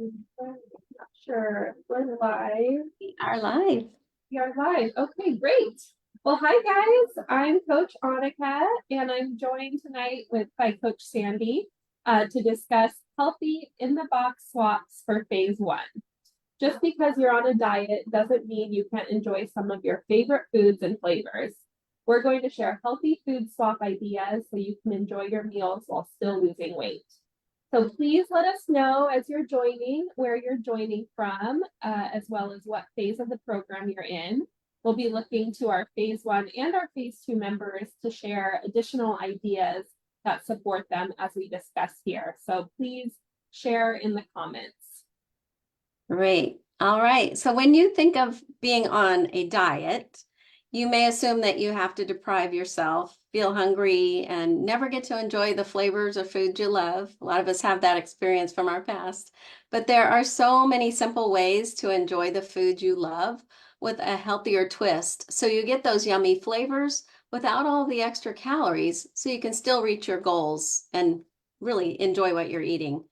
Not sure. We're live. We are live. We are live. Okay, great. Well, hi guys. I'm Coach Annika, and I'm joined tonight by Coach Sandy to discuss healthy in the box swaps for phase one. Just because you're on a diet doesn't mean you can't enjoy some of your favorite foods and flavors. We're going to share healthy food swap ideas so you can enjoy your meals while still losing weight. So please let us know as you're joining where you're joining from, as well as what phase of the program you're in. We'll be looking to our phase one and our phase two members to share additional ideas that support them as we discuss here. So please share in the comments. Great. All right. So when you think of being on a diet, you may assume that you have to deprive yourself, feel hungry, and never get to enjoy the flavors of food you love. A lot of us have that experience from our past. But there are so many simple ways to enjoy the food you love with a healthier twist. So you get those yummy flavors without all the extra calories, so you can still reach your goals and really enjoy what you're eating.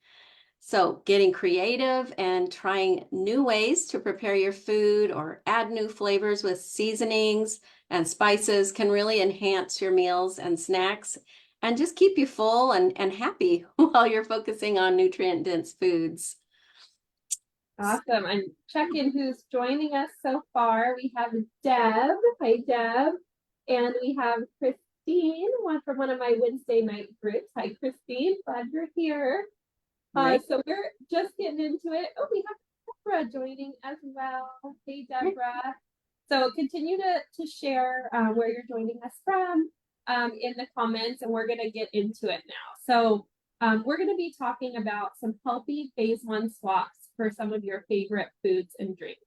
So getting creative and trying new ways to prepare your food or add new flavors with seasonings and spices can really enhance your meals and snacks and just keep you full and happy while you're focusing on nutrient-dense foods. Awesome. And check in who's joining us so far. We have Deb. Hi, Deb. And we have Christine, one from one of my Wednesday night groups. Hi, Christine. Glad you're here. Right. So we're just getting into it. Oh, we have Deborah joining as well. Hey, Deborah. So continue to share where you're joining us from in the comments, and we're going to get into it now. So we're going to be talking about some healthy phase one swaps for some of your favorite foods and drinks.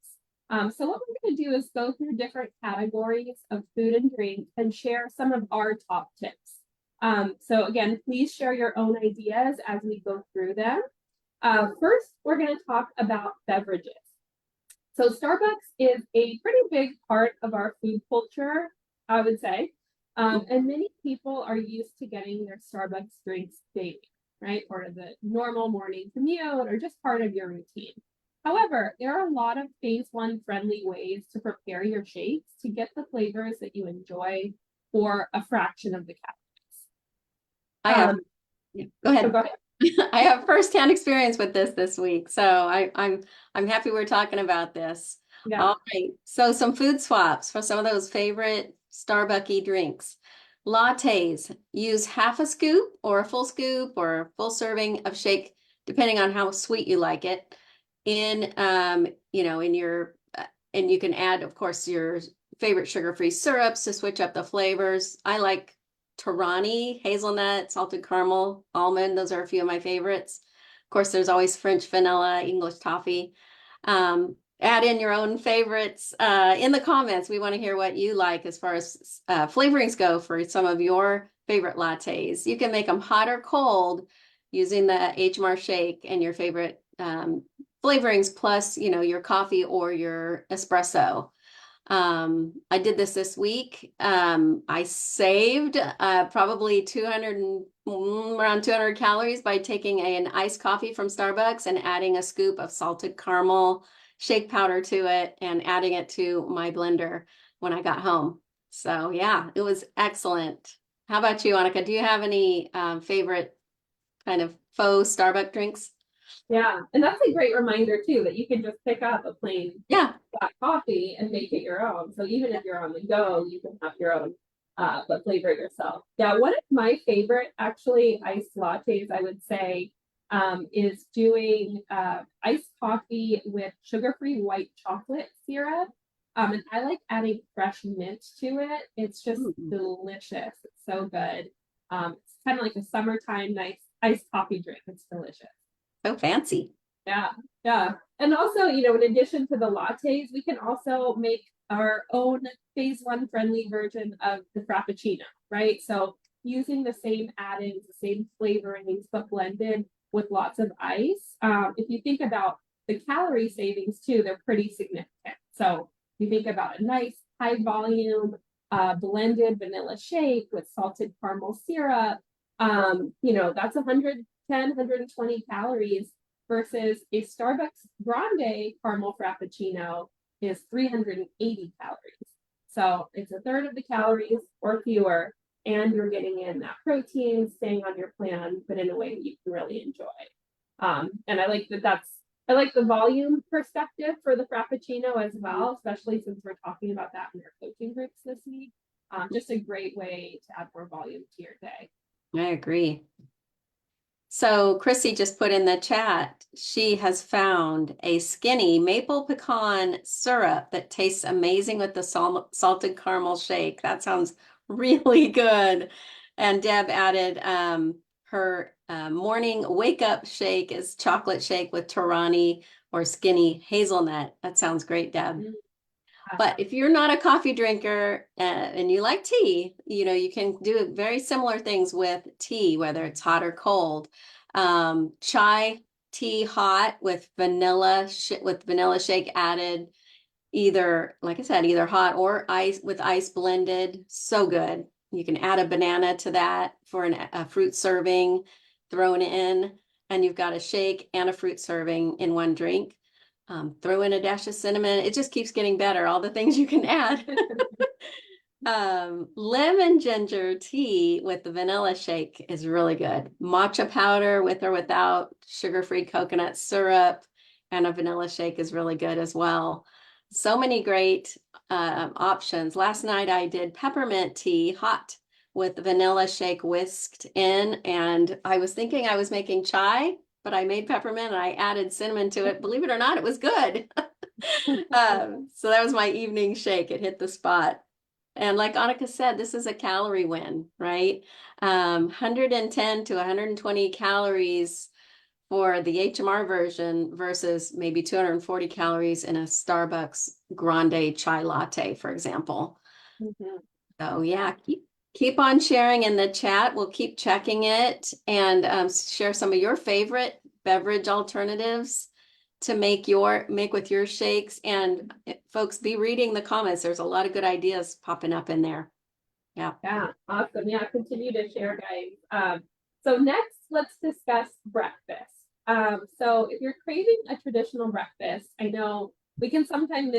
So what we're going to do is go through different categories of food and drink and share some of our top tips. So again, please share your own ideas as we go through them. First, we're going to talk about beverages. So Starbucks is a pretty big part of our food culture, I would say. And many people are used to getting their Starbucks drinks daily, right? Part of the normal morning commute or just part of your routine. However, there are a lot of phase one friendly ways to prepare your shakes to get the flavors that you enjoy for a fraction of the calories. I have, go ahead. Go ahead. I have firsthand experience with this week, so I'm happy we're talking about this. Yeah. All right, so some food swaps for some of those favorite Starbucks drinks. Lattes, use half a scoop or a full scoop or a full serving of shake, depending on how sweet you like it. In in your and you can add, of course, your favorite sugar-free syrups to switch up the flavors. I like Torani, hazelnut, salted caramel, almond. Those are a few of my favorites. Of course, there's always French vanilla, English toffee. Add in your own favorites in the comments. We want to hear what you like as far as flavorings go for some of your favorite lattes. You can make them hot or cold using the HMR shake and your favorite flavorings plus, your coffee or your espresso. I did this week. I saved probably around 200 calories by taking an iced coffee from Starbucks and adding a scoop of salted caramel shake powder to it and adding it to my blender when I got home. So yeah, it was excellent. How about you, Annika? Do you have any favorite kind of faux Starbucks drinks? Yeah, and that's a great reminder too that you can just pick up a plain Yeah. black coffee and make it your own. So even if you're on the go, you can have your own, but flavor it yourself. Yeah, one of my favorite actually iced lattes, I would say, is doing iced coffee with sugar-free white chocolate syrup. And I like adding fresh mint to it. It's just delicious. It's so good. It's kind of like a summertime nice iced coffee drink. It's delicious. So fancy. Yeah, yeah. And also, in addition to the lattes, we can also make our own phase one friendly version of the Frappuccino, right? So using the same addings, the same flavorings, but blended with lots of ice. If you think about the calorie savings too, they're pretty significant. So you think about a nice high volume blended vanilla shake with salted caramel syrup. That's 110, 120 calories versus a Starbucks Grande caramel frappuccino is 380 calories. So it's a third of the calories or fewer, and you're getting in that protein, staying on your plan, but in a way that you can really enjoy. And I like I like the volume perspective for the frappuccino as well, especially since we're talking about that in our coaching groups this week. Just a great way to add more volume to your day. I agree. So Chrissy just put in the chat, she has found a skinny maple pecan syrup that tastes amazing with the salted caramel shake. That sounds really good. And Deb added her morning wake up shake is chocolate shake with Torani or skinny hazelnut. That sounds great, Deb. But if you're not a coffee drinker and you like tea, you can do very similar things with tea, whether it's hot or cold. Chai tea hot with vanilla shake added, either, like I said, either hot or ice with ice blended. So good. You can add a banana to that for a fruit serving thrown in, and you've got a shake and a fruit serving in one drink. Throw in a dash of cinnamon. It just keeps getting better. All the things you can add. Lemon ginger tea with the vanilla shake is really good. Matcha powder with or without sugar-free coconut syrup and a vanilla shake is really good as well. So many great options. Last night I did peppermint tea hot with the vanilla shake whisked in, and I was thinking I was making chai, but I made peppermint and I added cinnamon to it. Believe it or not, it was good. So that was my evening shake. It hit the spot. And like Annika said, this is a calorie win, right? 110 to 120 calories for the HMR version versus maybe 240 calories in a Starbucks grande chai latte, for example. Mm-hmm. So yeah, keep on sharing in the chat. We'll keep checking it and share some of your favorite beverage alternatives to make with your shakes. And folks, be reading the comments. There's a lot of good ideas popping up in there. Yeah. Yeah, awesome. Yeah, continue to share, guys. So next, let's discuss breakfast. So if you're craving a traditional breakfast, I know we can sometimes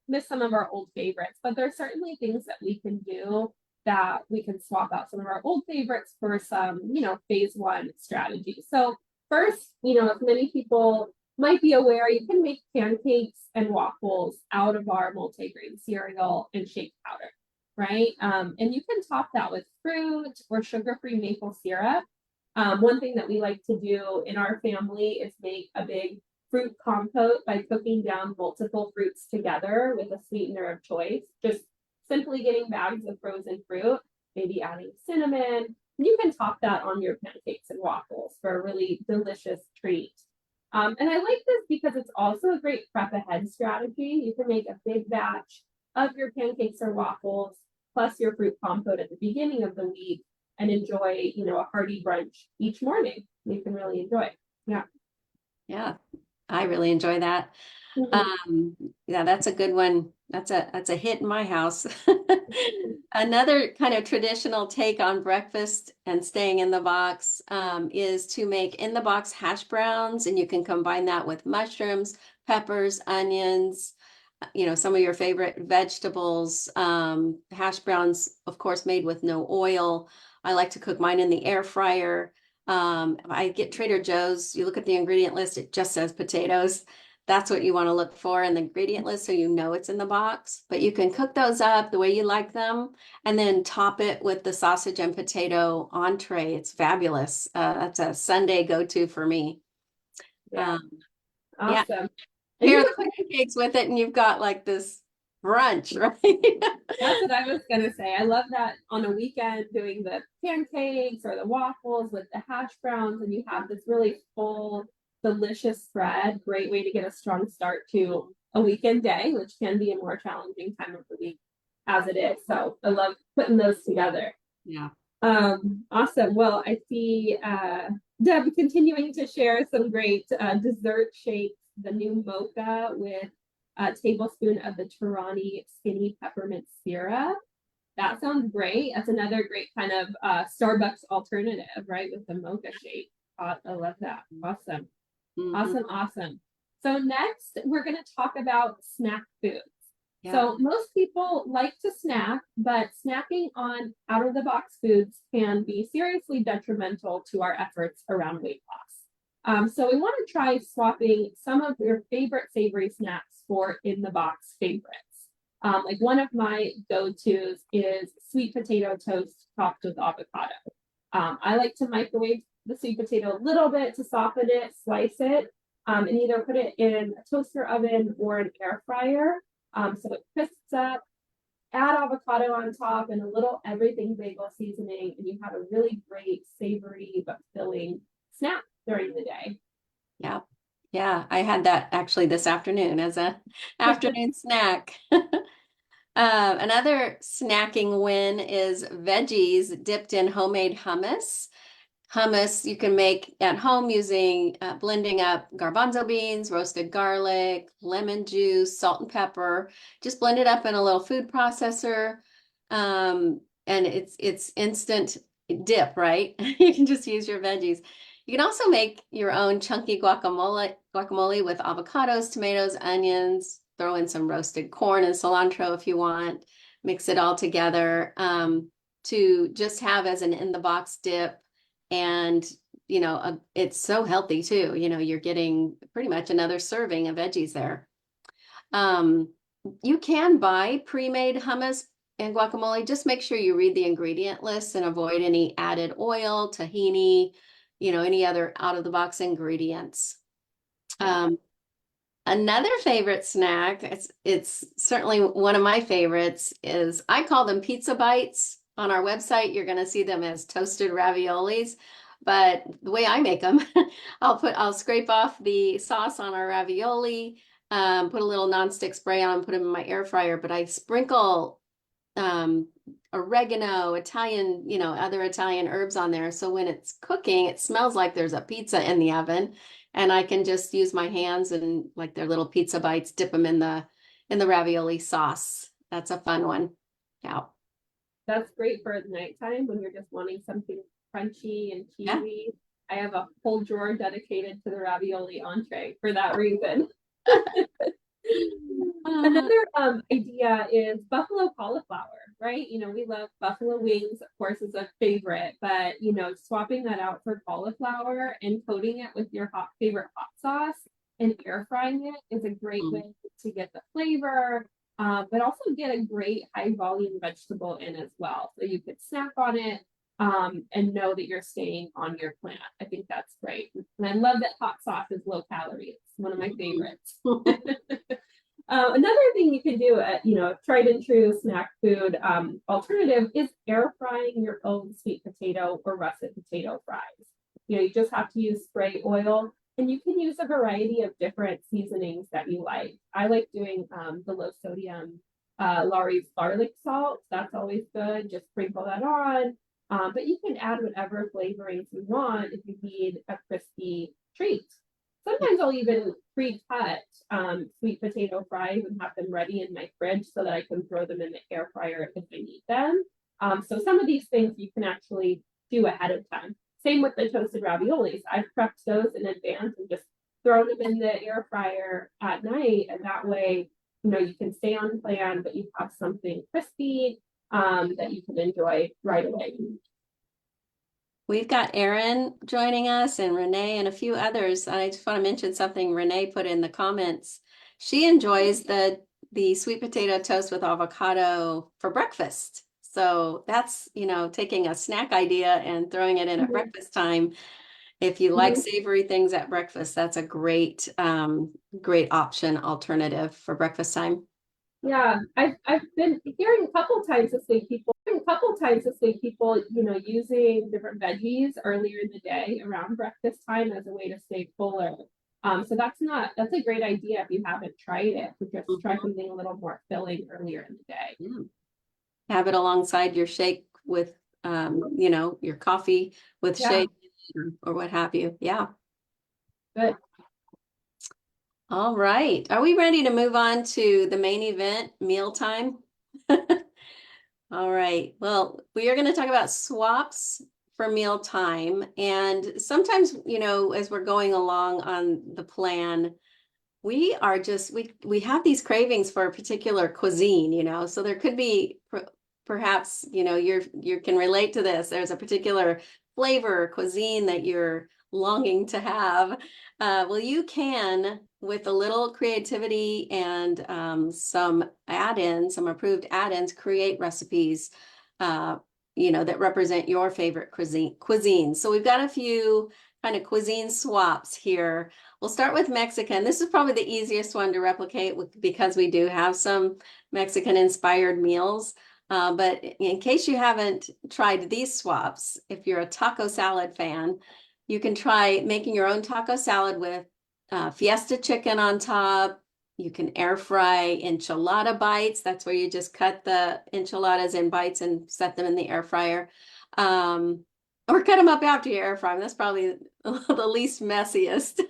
miss some of our old favorites, but there's certainly things that we can do that we can swap out some of our old favorites for some, phase one strategies. So first, as many people might be aware, you can make pancakes and waffles out of our multigrain cereal and shake powder, right? And you can top that with fruit or sugar-free maple syrup. One thing that we like to do in our family is make a big fruit compote by cooking down multiple fruits together with a sweetener of choice. Just simply getting bags of frozen fruit, maybe adding cinnamon. You can top that on your pancakes and waffles for a really delicious treat. And I like this because it's also a great prep ahead strategy. You can make a big batch of your pancakes or waffles plus your fruit compote at the beginning of the week and enjoy, a hearty brunch each morning. You can really enjoy. Yeah. Yeah, I really enjoy that. Mm-hmm. Yeah, that's a good one. That's a hit in my house. Another kind of traditional take on breakfast and staying in the box is to make in the box hash browns, and you can combine that with mushrooms, peppers, onions, some of your favorite vegetables. Hash browns, of course, made with no oil. I like to cook mine in the air fryer. I get Trader Joe's. You look at the ingredient list, it just says potatoes. That's what you want to look for in the ingredient list so you know it's in the box. But you can cook those up the way you like them and then top it with the sausage and potato entree. It's fabulous. That's a Sunday go-to for me. Yeah. Yeah. Awesome. Pair the pancakes with it and you've got like this brunch, right? That's what I was gonna say. I love that on a weekend doing the pancakes or the waffles with the hash browns, and you have this really full, delicious spread. Great way to get a strong start to a weekend day, which can be a more challenging time of the week as it is. So I love putting those together. Yeah. Awesome. Well, I see Deb continuing to share some great dessert shakes. The new mocha with a tablespoon of the Torani skinny peppermint syrup. That sounds great. That's another great kind of Starbucks alternative, right? With the mocha shake. I love that. Awesome. Mhm. Awesome, awesome. So next, we're going to talk about snack foods. Yeah. So most people like to snack, but snacking on out-of-the-box foods can be seriously detrimental to our efforts around weight loss. So we want to try swapping some of your favorite savory snacks for in-the-box favorites. Like one of my go-tos is sweet potato toast topped with avocado. I like to microwave the sweet potato a little bit to soften it, slice it, and either put it in a toaster oven or an air fryer. So it crisps up, add avocado on top and a little everything bagel seasoning, and you have a really great savory but filling snack during the day. Yeah. Yeah. I had that actually this afternoon as a afternoon snack. Another snacking win is veggies dipped in homemade hummus. Hummus you can make at home using blending up garbanzo beans, roasted garlic, lemon juice, salt and pepper. Just blend it up in a little food processor, and it's instant dip, right? You can just use your veggies. You can also make your own chunky guacamole with avocados, tomatoes, onions. Throw in some roasted corn and cilantro if you want. Mix it all together to just have as an in the box dip, and it's so healthy too. You're getting pretty much another serving of veggies there. um, you can buy pre-made hummus and guacamole. Just make sure you read the ingredient list and avoid any added oil, tahini, any other out of the box ingredients. Yeah. um, Another favorite snack, it's certainly one of my favorites, is I call them pizza bites. On our website, you're going to see them as toasted raviolis. But the way I make them, I'll scrape off the sauce on our ravioli, put a little nonstick spray on, put them in my air fryer. But I sprinkle um, oregano, Italian, other Italian herbs on there. So when it's cooking, it smells like there's a pizza in the oven, and I can just use my hands and like their little pizza bites, dip them in the ravioli sauce. That's a fun one. Yeah. That's great for nighttime when you're just wanting something crunchy and Yeah. cheesy. I have a whole drawer dedicated to the ravioli entree for that reason. Uh, Another idea is buffalo cauliflower, right? We love buffalo wings, of course, is a favorite, but swapping that out for cauliflower and coating it with your favorite hot sauce and air frying it is a great way to get the flavor, but also get a great high volume vegetable in as well. So you could snack on it and know that you're staying on your plan. I think that's great. And I love that hot sauce is low calorie. It's one of my favorites. Another thing you can do at, tried and true snack food alternative is air frying your own sweet potato or russet potato fries. You just have to use spray oil, and you can use a variety of different seasonings that you like. I like doing the low sodium Laurie's garlic salt. That's always good. Just sprinkle that on. But you can add whatever flavorings you want if you need a crispy treat. Sometimes I'll even pre-cut sweet potato fries and have them ready in my fridge so that I can throw them in the air fryer if I need them. So some of these things you can actually do ahead of time. Same with the toasted raviolis. I've prepped those in advance and just thrown them in the air fryer at night, and that way, you can stay on plan, but you have something crispy that you can enjoy right away. We've got Erin joining us and Renee and a few others. I just want to mention something Renee put in the comments. She enjoys the sweet potato toast with avocado for breakfast. So that's, taking a snack idea and throwing it in at breakfast time. If you like savory things at breakfast, that's a great option alternative for breakfast time. Yeah, I've been hearing a couple times this week people, using different veggies earlier in the day around breakfast time as a way to stay fuller. So that's a great idea if you haven't tried it, to just try something a little more filling earlier in the day. Yeah. Have it alongside your shake with, your coffee with Yeah, shake or what have you. Yeah. good. All right. Are we ready to move on to the main event, mealtime? All right. Well, we are going to talk about swaps for mealtime. And sometimes, you know, as we're going along on the plan, we are just we have these cravings for a particular cuisine, you know. So there could be perhaps, you know, you can relate to this. There's a particular flavor or cuisine that you're longing to have. Well, you can, with a little creativity and some add-ins, some approved add-ins, create recipes, you know, that represent your favorite cuisine. So we've got a few kind of cuisine swaps here. We'll start with Mexican. This is probably the easiest one to replicate because we do have some Mexican inspired meals. But in case you haven't tried these swaps, if you're a taco salad fan, you can try making your own taco salad with fiesta chicken on top. You can air fry enchilada bites. That's where you just cut the enchiladas in bites and set them in the air fryer. Or cut them up after you air fry them. That's probably the least messiest.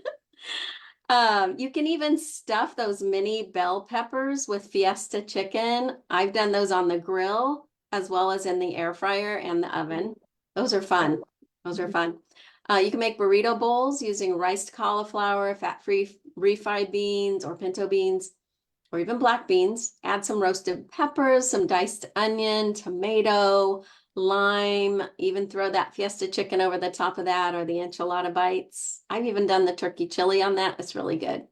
You can even stuff those mini bell peppers with fiesta chicken. I've done those on the grill as well as in the air fryer and the oven. Those are fun. Those are fun. You can make burrito bowls using riced cauliflower, fat-free refried beans or pinto beans, or even black beans. Add some roasted peppers, some diced onion, tomato, lime, even throw that fiesta chicken over the top of that or the enchilada bites. I've even done the turkey chili on that. It's really good.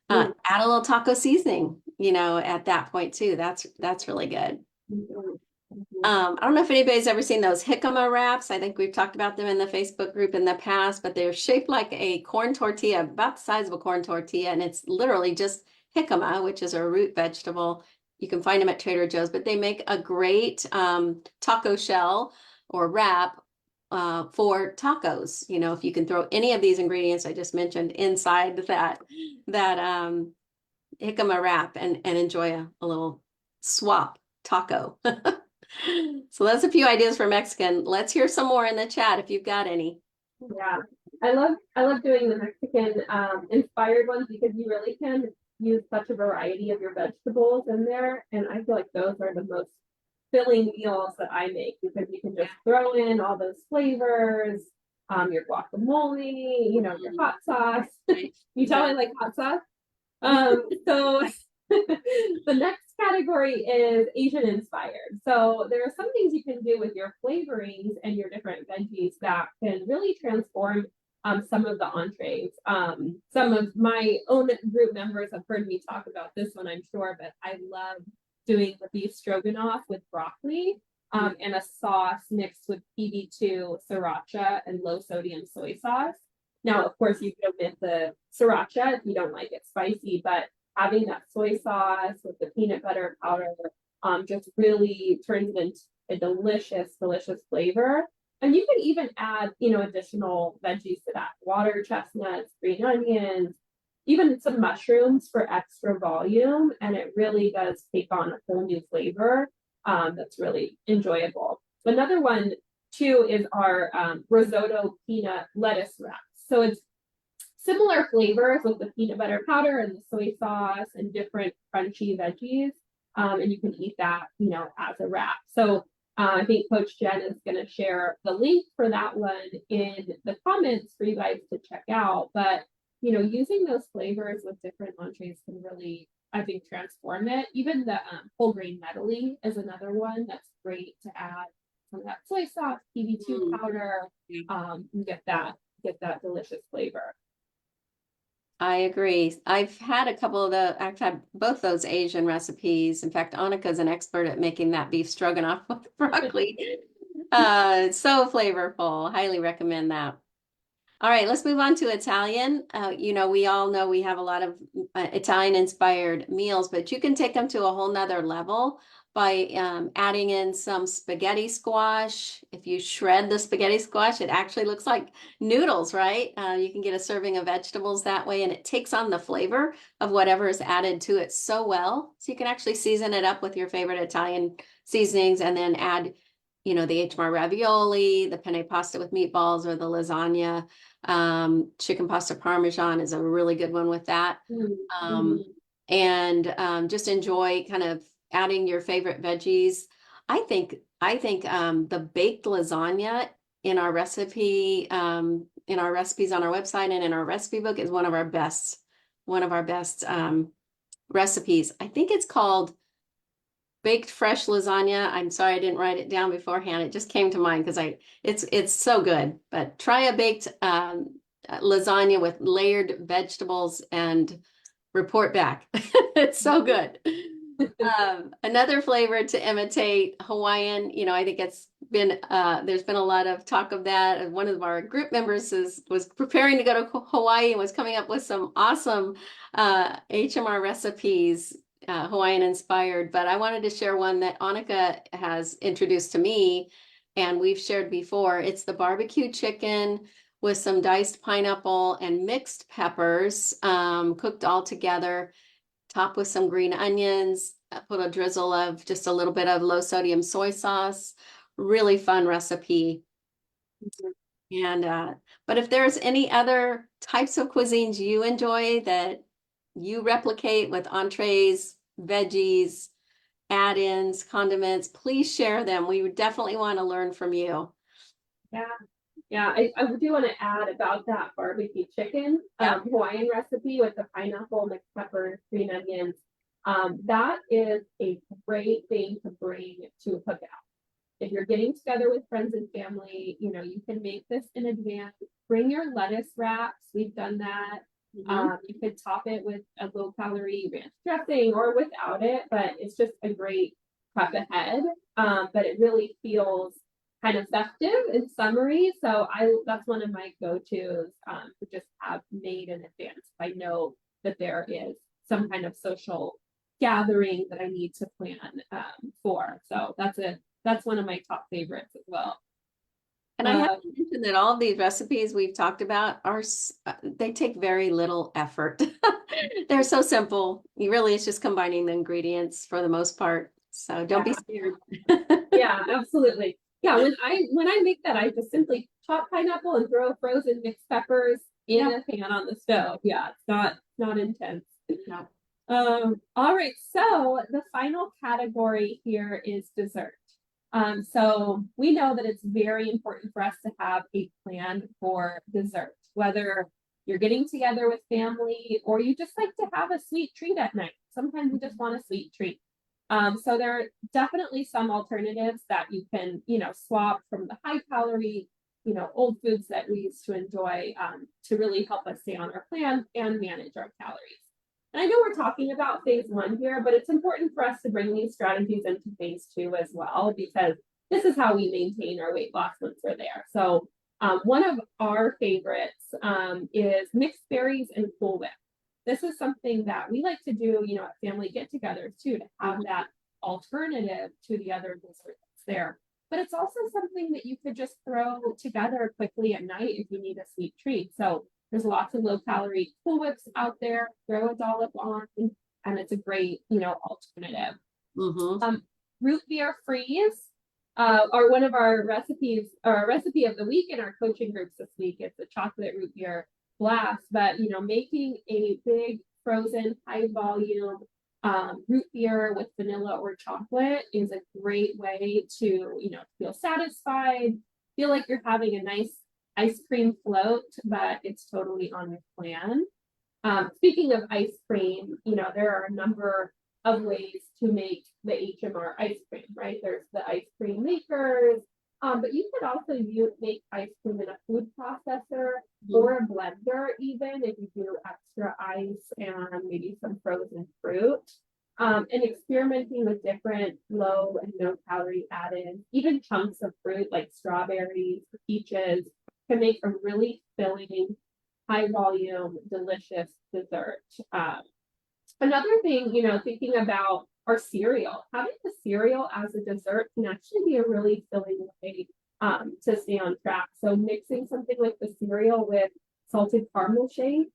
Add a little taco seasoning, you know, at that point too. That's really good. I don't know if anybody's ever seen those jicama wraps. I think we've talked about them in the Facebook group in the past, but they're shaped like a corn tortilla, about the size of a corn tortilla, and it's literally just jicama, which is a root vegetable. You can find them at Trader Joe's, but they make a great taco shell or wrap for tacos. You know, if you can throw any of these ingredients I just mentioned inside that jicama wrap and enjoy a little swap taco. So that's a few ideas for Mexican. Let's hear some more in the chat if you've got any. Yeah, I love doing the Mexican inspired ones because you really can use such a variety of your vegetables in there, and I feel like those are the most filling meals that I make because you can just throw in all those flavors, your guacamole, you know, your hot sauce. You tell me like hot sauce. So the next category is Asian inspired. So there are some things you can do with your flavorings and your different veggies that can really transform some of the entrees. Some of my own group members have heard me talk about this one, I'm sure, but I love doing the beef stroganoff with broccoli and a sauce mixed with PB2 sriracha and low sodium soy sauce. Now, of course, you can omit the sriracha if you don't like it spicy, but having that soy sauce with the peanut butter powder just really turns it into a delicious, delicious flavor. And you can even add, you know, additional veggies to that: water chestnuts, green onions, even some mushrooms for extra volume. And it really does take on a whole new flavor that's really enjoyable. Another one, too, is our risotto peanut lettuce wrap. So it's similar flavors with the peanut butter powder and the soy sauce and different crunchy veggies. And you can eat that, you know, as a wrap. So I think Coach Jen is going to share the link for that one in the comments for you guys to check out. But, you know, using those flavors with different entrees can really, I think, transform it. Even the whole grain medley is another one that's great to add some of that soy sauce, PB2 powder, and get that delicious flavor. I agree. I've had I've had both those Asian recipes. In fact, Annika's an expert at making that beef stroganoff with broccoli. It's so flavorful. Highly recommend that. All right, let's move on to Italian. You know, we all know we have a lot of Italian inspired meals, but you can take them to a whole nother level by adding in some spaghetti squash. If you shred the spaghetti squash, it actually looks like noodles, right? You can get a serving of vegetables that way, and it takes on the flavor of whatever is added to it so well. So you can actually season it up with your favorite Italian seasonings and then add, you know, the HMR ravioli, the penne pasta with meatballs, or the lasagna. Chicken pasta parmesan is a really good one with that. And just enjoy kind of adding your favorite veggies. I think the baked lasagna in our recipe, in our recipes on our website and in our recipe book is one of our best recipes. I think it's called baked fresh lasagna. I'm sorry I didn't write it down beforehand. It just came to mind because it's so good. But try a baked lasagna with layered vegetables and report back. It's so good. Another flavor to imitate Hawaiian, I think it's been there's been a lot of talk of that. One of our group members was preparing to go to Hawaii and was coming up with some awesome HMR recipes, Hawaiian inspired. But I wanted to share one that Annika has introduced to me, and we've shared before. It's the barbecue chicken with some diced pineapple and mixed peppers, cooked all together, topped with some green onions, put a drizzle of just a little bit of low sodium soy sauce. Really fun recipe. And but if there's any other types of cuisines you enjoy that you replicate with entrees, veggies, add-ins, condiments, please share them. We would definitely want to learn from you. Yeah. Yeah, I do want to add about that barbecue chicken Hawaiian recipe with the pineapple, mixed peppers, green onions. That is a great thing to bring to a cookout. If you're getting together with friends and family, you can make this in advance. Bring your lettuce wraps. We've done that. You could top it with a low-calorie ranch dressing or without it, but it's just a great prep ahead. But it really feels kind of festive in summary. So that's one of my go-tos to just have made in advance. I know that there is some kind of social gathering that I need to plan for. So that's one of my top favorites as well. And I have to mention that all of these recipes we've talked about they take very little effort. They're so simple. It's just combining the ingredients for the most part. So don't be scared. Yeah, absolutely. Yeah, when I make that, I just simply chop pineapple and throw frozen mixed peppers in a pan on the stove. Yeah, it's not intense. No. All right, so the final category here is dessert. So we know that it's very important for us to have a plan for dessert, whether you're getting together with family or you just like to have a sweet treat at night. Sometimes you just want a sweet treat. So there are definitely some alternatives that you can, swap from the high calorie, old foods that we used to enjoy to really help us stay on our plan and manage our calories. And I know we're talking about phase 1 here, but it's important for us to bring these strategies into phase 2 as well, because this is how we maintain our weight loss once we're there. So one of our favorites is mixed berries and Cool Whip. This is something that we like to do, at family get-togethers too, to have that alternative to the other dessert that's there. But it's also something that you could just throw together quickly at night if you need a sweet treat. So there's lots of low-calorie Cool Whips out there. Throw a dollop on, and it's a great, alternative. Root beer freeze are one of our recipes, or our recipe of the week in our coaching groups this week. It's a chocolate root beer blast, but making a big frozen high volume root beer with vanilla or chocolate is a great way to feel satisfied, feel like you're having a nice ice cream float, but it's totally on your plan. Speaking of ice cream, there are a number of ways to make the HMR ice cream, right? There's the ice cream makers, but you could also make ice cream in a food processor or a blender, even if you do extra ice and maybe some frozen fruit. And experimenting with different low and no calorie add-ins, even chunks of fruit like strawberries, peaches, can make a really filling, high volume, delicious dessert. Another thing, thinking about our cereal, having the cereal as a dessert can actually be a really filling way to stay on track. So mixing something like the cereal with salted caramel shake,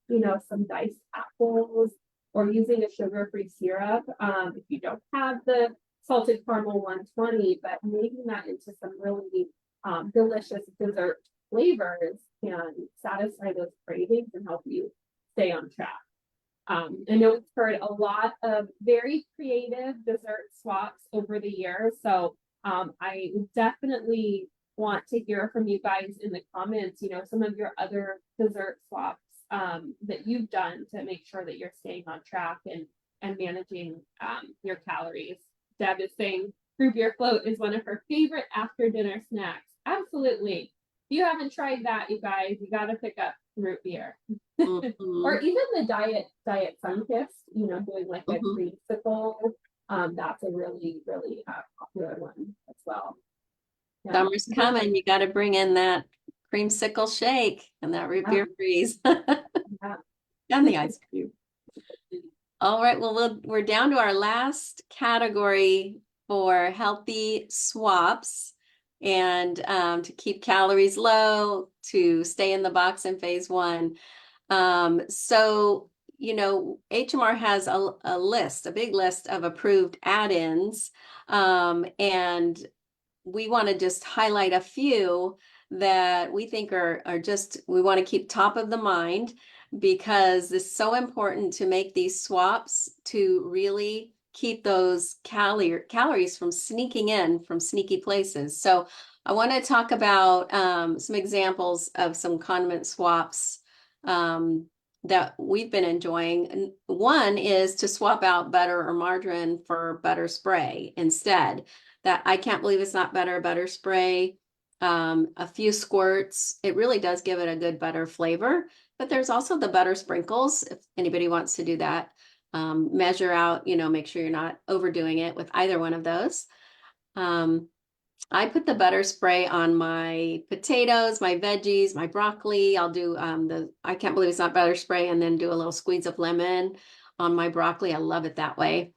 some diced apples, or using a sugar-free syrup. If you don't have the salted caramel 120, but making that into some really delicious dessert flavors can satisfy those cravings and help you stay on track. I know we've heard a lot of very creative dessert swaps over the years, so I definitely want to hear from you guys in the comments, some of your other dessert swaps that you've done to make sure that you're staying on track and managing your calories. Deb is saying root beer float is one of her favorite after dinner snacks. Absolutely. If you haven't tried that, you guys, you got to pick up root beer. Or even the diet Sunkist, doing like a creamsicle. That's a really, really popular one as well. Yeah. Summer's coming. You got to bring in that creamsicle shake and that root beer freeze Yeah. and the ice cream. All right. Well, we're down to our last category for healthy swaps and to keep calories low, to stay in the box in phase one. So, HMR has a list, a big list of approved add-ins. And we want to just highlight a few that we think are just, we want to keep top of the mind because it's so important to make these swaps to really keep those calories from sneaking in from sneaky places. So I want to talk about some examples of some condiment swaps that we've been enjoying. And one is to swap out butter or margarine for butter spray instead. That I can't believe it's not butter spray. A few squirts. It really does give it a good butter flavor. But there's also the butter sprinkles, if anybody wants to do that. Measure out, make sure you're not overdoing it with either one of those. I put the butter spray on my potatoes, my veggies, my broccoli. I'll do I can't believe it's not butter spray, and then do a little squeeze of lemon on my broccoli. I love it that way.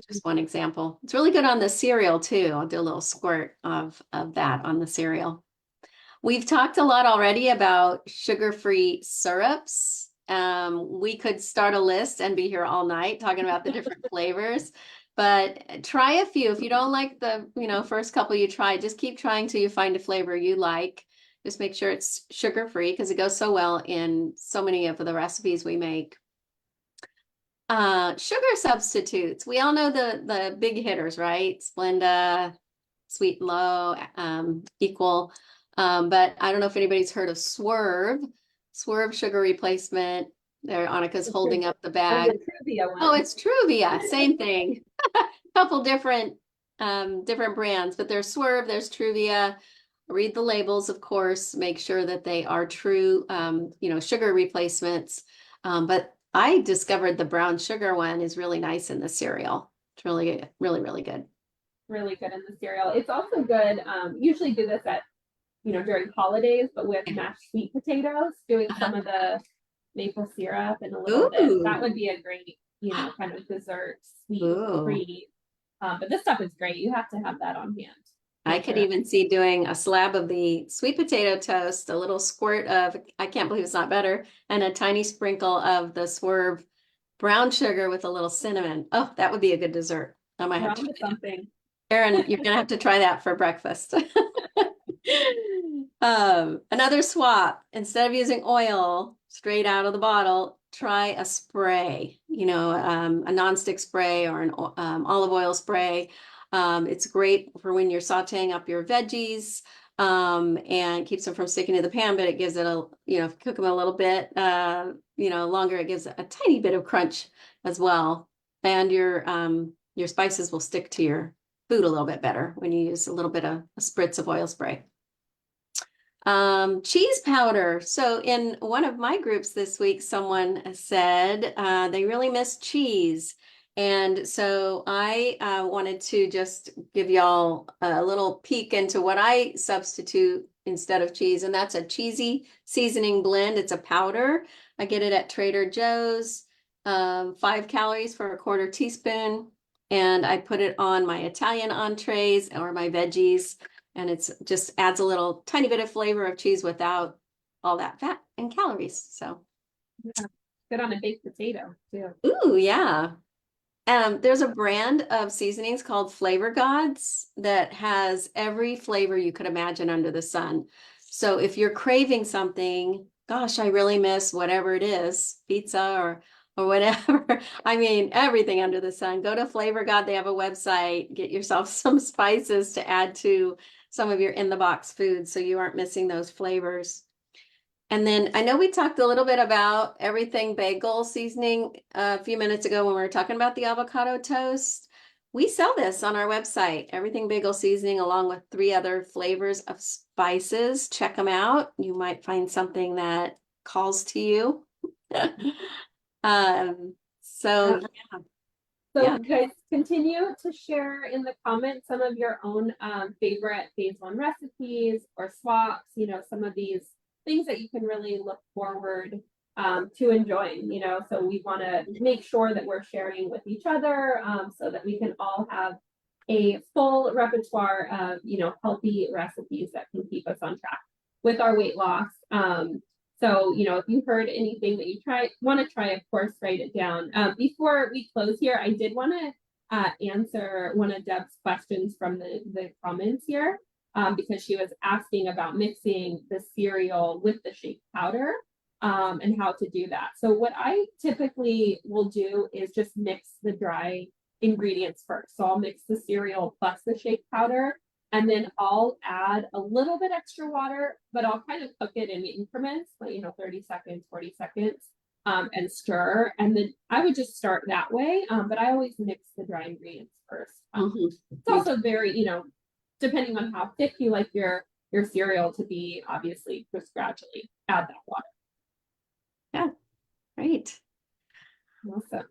Just one example. It's really good on the cereal too. I'll do a little squirt of that on the cereal. We've talked a lot already about sugar-free syrups. We could start a list and be here all night talking about the different flavors, but try a few. If you don't like the, first couple you try, just keep trying till you find a flavor you like. Just make sure it's sugar-free because it goes so well in so many of the recipes we make. Sugar substitutes. We all know the big hitters, right? Splenda, Sweet and Low, Equal. But I don't know if anybody's heard of Swerve. Swerve sugar replacement. There, Annika's holding up the bag. Oh, it's Truvia. Same thing. Couple different brands, but there's Swerve, there's Truvia. Read the labels, of course. Make sure that they are true, sugar replacements. But I discovered the brown sugar one is really nice in the cereal. It's really, really, really good. Really good in the cereal. It's also good. Usually do this at, during holidays, but with mashed sweet potatoes, doing some of the maple syrup and a little bit. That would be a great, kind of dessert, sweet treat. But this stuff is great. You have to have that on hand. I could even see doing a slab of the sweet potato toast, a little squirt of, I can't believe it's not butter, and a tiny sprinkle of the Swerve brown sugar with a little cinnamon. Oh, that would be a good dessert. I might have to try something. Erin, you're going to have to try that for breakfast. Another swap. Instead of using oil straight out of the bottle, try a spray, a nonstick spray or an olive oil spray. It's great for when you're sauteing up your veggies and keeps them from sticking to the pan, but it gives it cook them a little bit, longer. It gives a tiny bit of crunch as well. And your spices will stick to your food a little bit better when you use a little bit of a spritz of oil spray. Cheese powder. So in one of my groups this week, someone said they really miss cheese. And so I wanted to just give y'all a little peek into what I substitute instead of cheese. And that's a cheesy seasoning blend. It's a powder. I get it at Trader Joe's, 5 calories for a quarter teaspoon. And I put it on my Italian entrees or my veggies. And it's just adds a little tiny bit of flavor of cheese without all that fat and calories. So yeah. Good on a baked potato too. Ooh, yeah. There's a brand of seasonings called Flavor Gods that has every flavor you could imagine under the sun. So if you're craving something, gosh, I really miss whatever it is, pizza or whatever. I mean, everything under the sun. Go to Flavor God. They have a website. Get yourself some spices to add to some of your in the box foods so you aren't missing those flavors. And then I know we talked a little bit about everything bagel seasoning a few minutes ago when we were talking about the avocado toast. We sell this on our website, Everything Bagel Seasoning, along with 3 other flavors of spices. Check them out. You might find something that calls to you. So So yeah. guys, continue to share in the comments some of your own favorite phase 1 recipes or swaps, you know, some of these things that you can really look forward to enjoying, you know. So we want to make sure that we're sharing with each other so that we can all have a full repertoire of, you know, healthy recipes that can keep us on track with our weight loss. So, you know, if you heard anything that you want to try, of course, write it down. Before we close here, I did want to answer one of Deb's questions from the comments here because she was asking about mixing the cereal with the shake powder and how to do that. So what I typically will do is just mix the dry ingredients first. So I'll mix the cereal plus the shake powder. And then I'll add a little bit extra water, but I'll kind of cook it in increments, like, you know, 30 seconds, 40 seconds, and stir. And then I would just start that way. But I always mix the dry ingredients first. It's also very, you know, depending on how thick you like your cereal to be, obviously, just gradually add that water. Yeah, great. Awesome.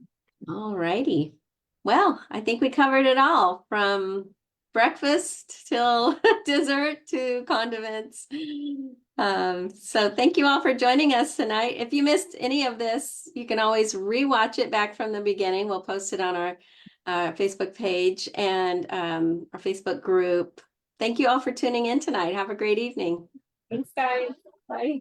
All righty. Well, I think we covered it all from breakfast till dessert to condiments. So thank you all for joining us tonight. If you missed any of this, you can always rewatch it back from the beginning. We'll post it on our Facebook page and our Facebook group. Thank you all for tuning in tonight. Have a great evening. Thanks, guys. Bye.